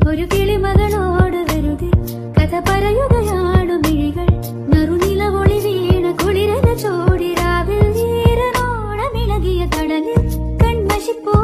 ഒരു കിളിമകളോട് വെറുതെ കഥ പറയുകയാണു മിഴികൾ. നറുനിലവൊളി വീണ കുളിരന ചോടിരാവിൽ വീരനോണമിളകിയ കടലിൽ കൺമഷിപ്പോ